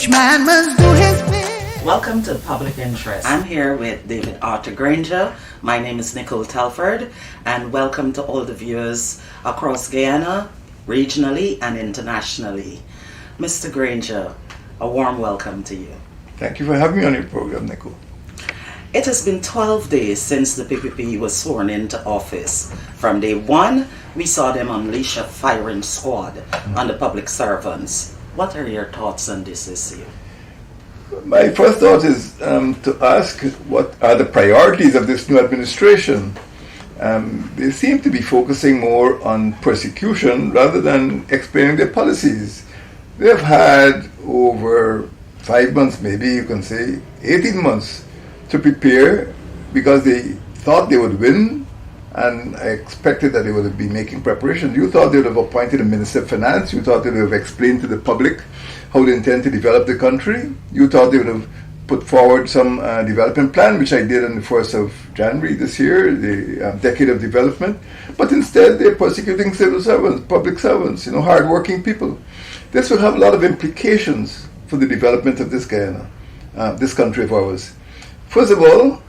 Each man must do his bit. Welcome to Public Interest. I'm here with David Arthur Granger. My name is Nicole Telford, and welcome to all the viewers across Guyana, regionally and internationally. Mr. Granger, a warm welcome to you. Thank you for having me on your program, Nicole. It has been 12 days since the Ppp was sworn into office. From day one, we saw them unleash a firing squad on the public servants. What are your thoughts on this issue? My first thought is to ask what are the priorities of this new administration. They seem to be focusing more on persecution rather than explaining their policies. They have had over 5 months, maybe you can say 18 months, to prepare because they thought they would win, and I expected that they would be making preparations. You thought they would have appointed a Minister of Finance. You thought they would have explained to the public how they intend to develop the country. You thought they would have put forward some development plan, which I did on the 1st of January this year, the Decade of Development. But instead, they're persecuting civil servants, public servants, hard-working people. This will have a lot of implications for the development of this Guyana, this country of ours. First of all,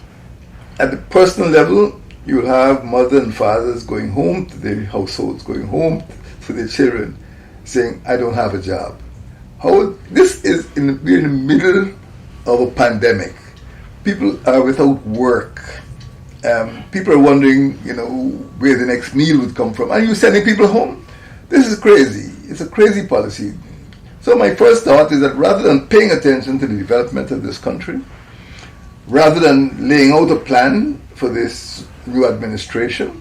at the personal level, you'll have mothers and fathers going home to their households, going home to their children, saying, I don't have a job. We're in the middle of a pandemic. People are without work. People are wondering, where the next meal would come from. Are you sending people home? This is crazy. It's a crazy policy. So my first thought is that rather than paying attention to the development of this country, rather than laying out a plan for this new administration,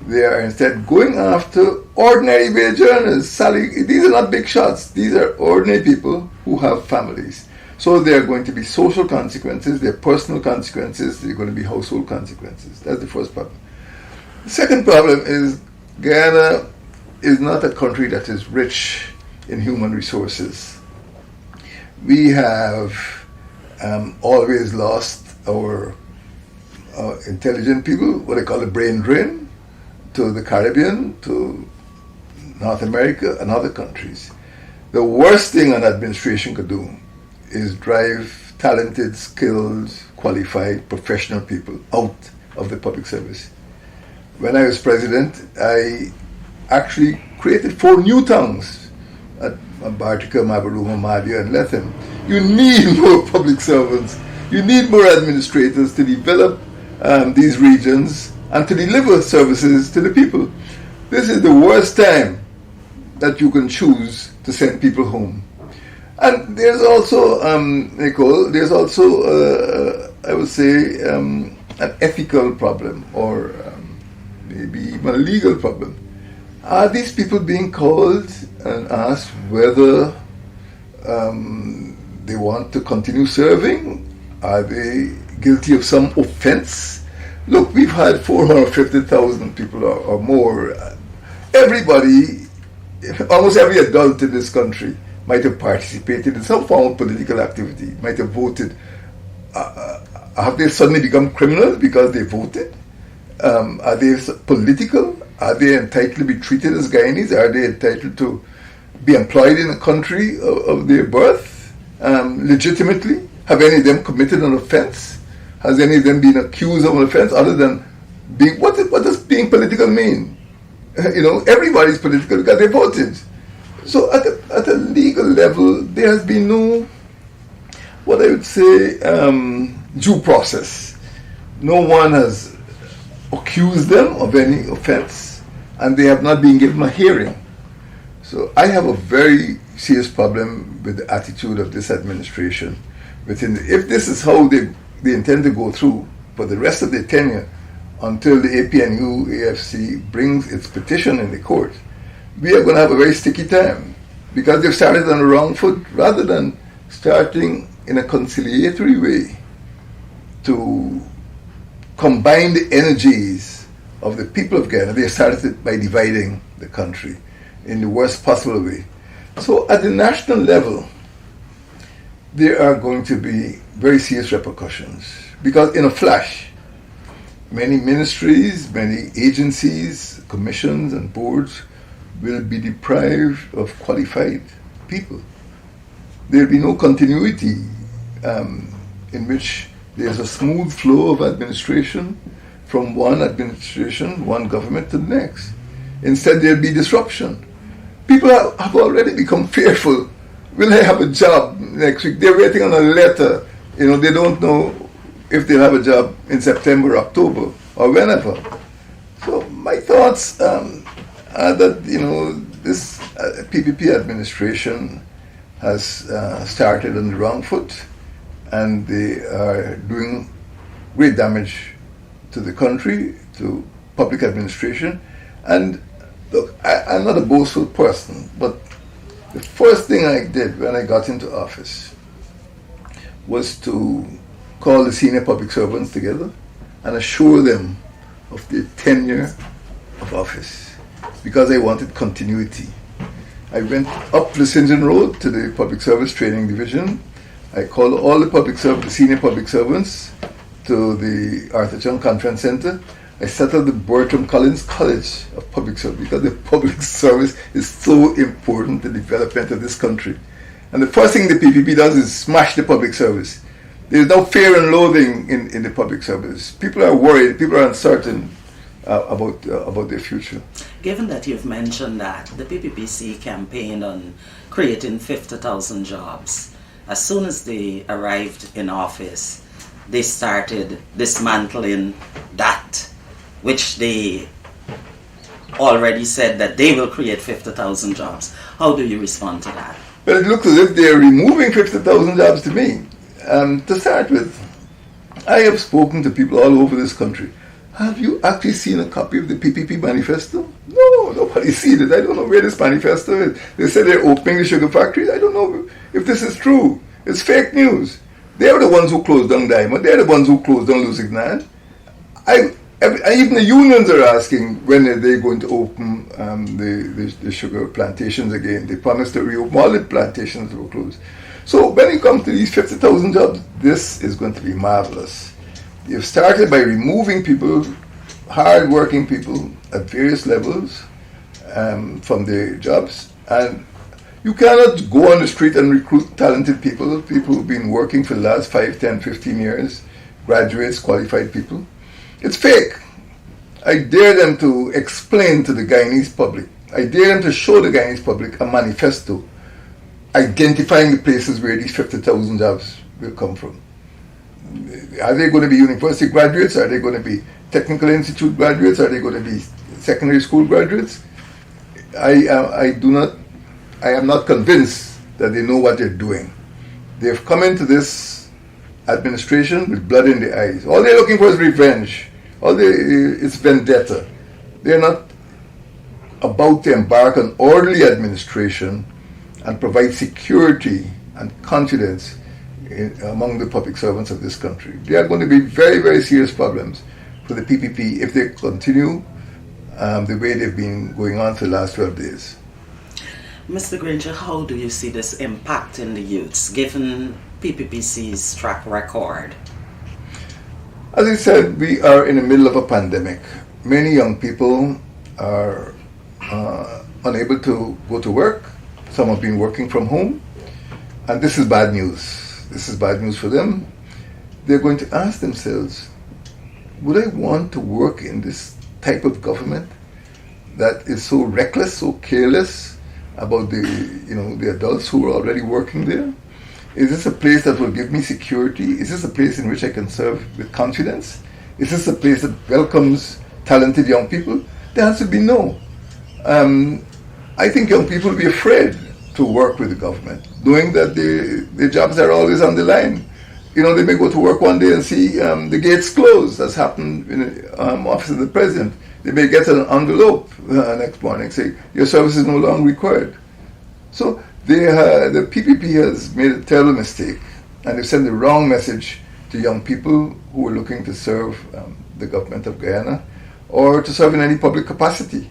they are instead going after ordinary wage earners. These are not big shots. These are ordinary people who have families. So there are going to be social consequences, there are personal consequences, there are going to be household consequences. That's the first problem. The second problem is Guyana is not a country that is rich in human resources. We have always lost our intelligent people, what I call a brain drain, to the Caribbean, to North America and other countries. The worst thing an administration could do is drive talented, skilled, qualified, professional people out of the public service. When I was president, I actually created 4 new towns at Bartica, Mabaruma, Madia, and Lethem. You need more public servants. You need more administrators to develop these regions and to deliver services to the people. This is the worst time that you can choose to send people home. And there's also, Nicole, there's also, I would say, an ethical problem, or maybe even a legal problem. Are these people being called and asked whether they want to continue serving? Are they guilty of some offense? Look, we've had 450,000 people or more. Everybody, almost every adult in this country might have participated in some form of political activity, might have voted. Have they suddenly become criminals because they voted? Are they political? Are they entitled to be treated as Guyanese? Are they entitled to be employed in the country of their birth legitimately? Have any of them committed an offense? Has any of them been accused of an offense other than being, what does being political mean? Everybody's political because they voted. So at a legal level, there has been no, what I would say, due process. No one has accused them of any offense, and they have not been given a hearing. So I have a very serious problem with the attitude of this administration. If this is how they intend to go through for the rest of their tenure until the APNU AFC brings its petition in the court, we are going to have a very sticky time because they've started on the wrong foot. Rather than starting in a conciliatory way to combine the energies of the people of Guyana, they started by dividing the country in the worst possible way. So at the national level, there are going to be very serious repercussions because in a flash, many ministries, many agencies, commissions and boards will be deprived of qualified people. there'll be no continuity in which there's a smooth flow of administration from one administration, one government to the next. Instead, there'll be disruption. People have already become fearful. Will I have a job next week? They're waiting on a letter. They don't know if they'll have a job in September, October, or whenever. So my thoughts are that, this PPP administration has started on the wrong foot, and they are doing great damage to the country, to public administration. And look, I'm not a boastful person, but the first thing I did when I got into office was to call the senior public servants together and assure them of their tenure of office, because I wanted continuity. I went up the St. John Road to the Public Service Training Division. I called all the senior public servants to the Arthur Chung Conference Center. I set up the Bertram Collins College of Public Service, because the public service is so important to the development of this country. And the first thing the PPP does is smash the public service. There's no fear and loathing in the public service. People are worried, people are uncertain about their future. Given that you've mentioned that the PPPC campaigned on creating 50,000 jobs, as soon as they arrived in office, they started dismantling that, which they already said that they will create 50,000 jobs. How do you respond to that? Well, it looks as if they're removing 50,000 jobs to me. To start with, I have spoken to people all over this country. Have you actually seen a copy of the PPP manifesto? No, nobody's seen it. I don't know where this manifesto is. They say they're opening the sugar factories. I don't know if this is true. It's fake news. They're the ones who closed down Diamond. They're the ones who closed down Lusignan. Even the unions are asking when are they going to open the sugar plantations again. They promised to reopen all the plantations that were closed. So when it comes to these 50,000 jobs, this is going to be marvelous. You've started by removing people, hard-working people at various levels from their jobs, and you cannot go on the street and recruit talented people who've been working for the last 5, 10, 15 years, graduates, qualified people. It's fake. I dare them to explain to the Guyanese public, I dare them to show the Guyanese public a manifesto identifying the places where these 50,000 jobs will come from. Are they going to be university graduates? Are they going to be technical institute graduates? Are they going to be secondary school graduates? I am not convinced that they know what they're doing. They've come into this administration with blood in their eyes. All they're looking for is revenge. It's vendetta. They're not about to embark on orderly administration and provide security and confidence among the public servants of this country. There are going to be very, very serious problems for the PPP if they continue the way they've been going on for the last 12 days. Mr. Granger, how do you see this impacting the youths, given PPPC's track record? As I said, we are in the middle of a pandemic. Many young people are unable to go to work. Some have been working from home. And this is bad news. This is bad news for them. They're going to ask themselves, would I want to work in this type of government that is so reckless, so careless about the adults who are already working there? Is this a place that will give me security? Is this a place in which I can serve with confidence? Is this a place that welcomes talented young people? The answer would be no. I think young people will be afraid to work with the government, knowing that their jobs are always on the line. They may go to work one day and see the gates closed. That's happened in the office of the president. They may get an envelope next morning saying, your service is no longer required. So the PPP has made a terrible mistake, and they've sent the wrong message to young people who are looking to serve the government of Guyana or to serve in any public capacity.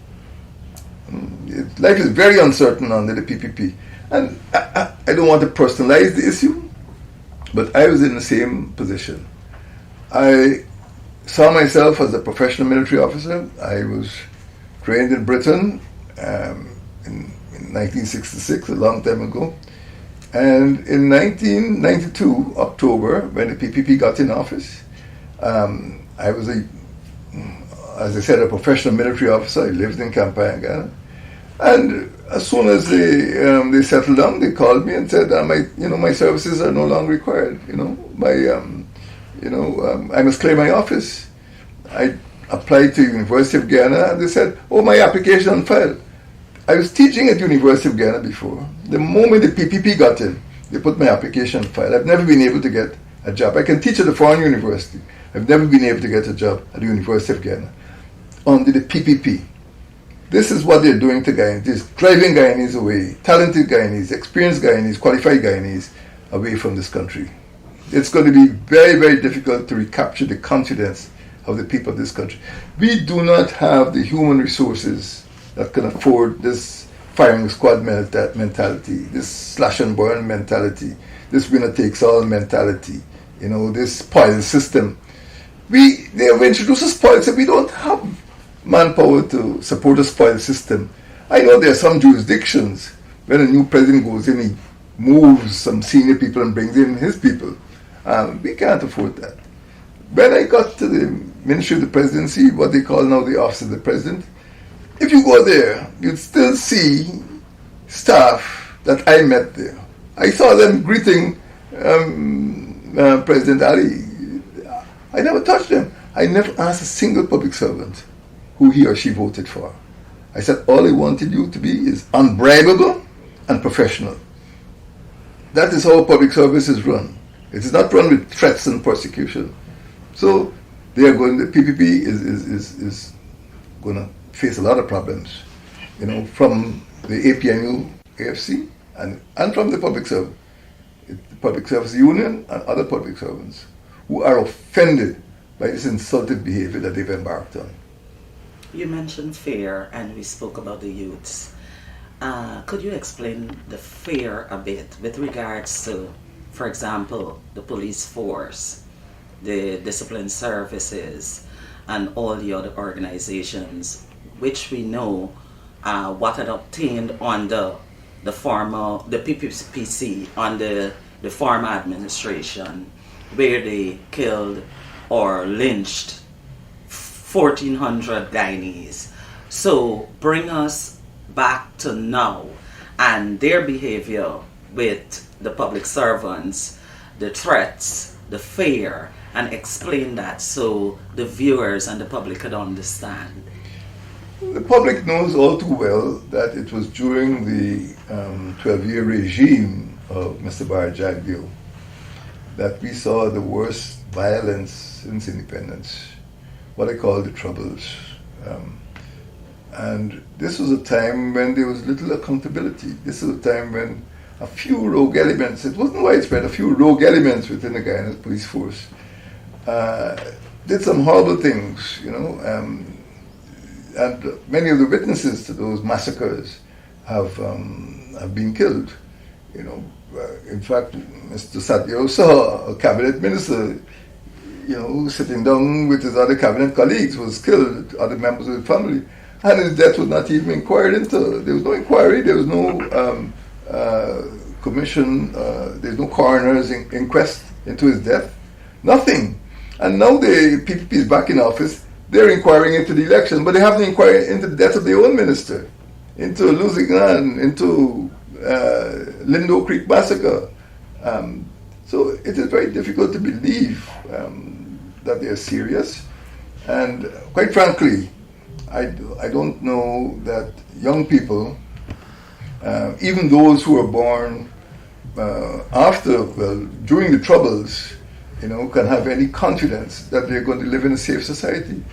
Life is very uncertain under the PPP. And I don't want to personalize the issue, but I was in the same position. I saw myself as a professional military officer. I was trained in Britain in 1966, a long time ago. And in 1992, October, when the PPP got in office, I was as I said, a professional military officer. I lived in Kampala, Ghana. And as soon as they settled down, they called me and said, my services are no longer required. I must clear my office. I applied to University of Ghana, and they said, "Oh, my application on file." I was teaching at University of Ghana before. The moment the PPP got in, they put my application on file. I've never been able to get a job. I can teach at a foreign university. I've never been able to get a job at the University of Ghana under the PPP. This is what they're doing to Guyanese. They're driving Guyanese away, talented Guyanese, experienced Guyanese, qualified Guyanese away from this country. It's going to be very, very difficult to recapture the confidence of the people of this country. We do not have the human resources that can afford this firing squad mentality, this slash and burn mentality, this winner takes all mentality, this spoil system. They have introduced a spoil system. We don't have manpower to support a spoil system. I know there are some jurisdictions when a new president goes in, he moves some senior people and brings in his people. We can't afford that. When I got to the Ministry of the Presidency, what they call now the Office of the President, if you go there, you'd still see staff that I met there. I saw them greeting President Ali. I never touched them. I never asked a single public servant who he or she voted for. I said, all I wanted you to be is unbribable and professional. That is how public service is run. It is not run with threats and persecution. So the PPP is going to face a lot of problems, from the APNU, AFC, and from the public service union and other public servants who are offended by this insultive behavior that they've embarked on. You mentioned fear, and we spoke about the youths. Could you explain the fear a bit with regards to, for example, the police force, the discipline services, and all the other organizations, which we know what had obtained under the Ppp C, under the former administration, where they killed or lynched 1,400 Guyanese. So bring us back to now and their behavior with the public servants, the threats, the fear, and explain that so the viewers and the public could understand. The public knows all too well that it was during the 12-year regime of Mr. Barra Jagdeo that we saw the worst violence since independence, what I call the Troubles. And this was a time when there was little accountability. This was a time when a few rogue elements, it wasn't widespread, a few rogue elements within the Guyana police force did some horrible things, and many of the witnesses to those massacres have been killed. In fact, Mr. Satyo saw a cabinet minister, sitting down with his other cabinet colleagues, was killed, other members of the family, and his death was not even inquired into. There was no inquiry, there was no commission, there's no coroner's inquest into his death, nothing. And now the PPP is back in office, they're inquiring into the election, but they haven't inquired into the death of their own minister, into Lusignan, into Lindo Creek massacre. So it is very difficult to believe that they're serious. And quite frankly, I don't know that young people, even those who were born during the Troubles, can have any confidence that they're going to live in a safe society.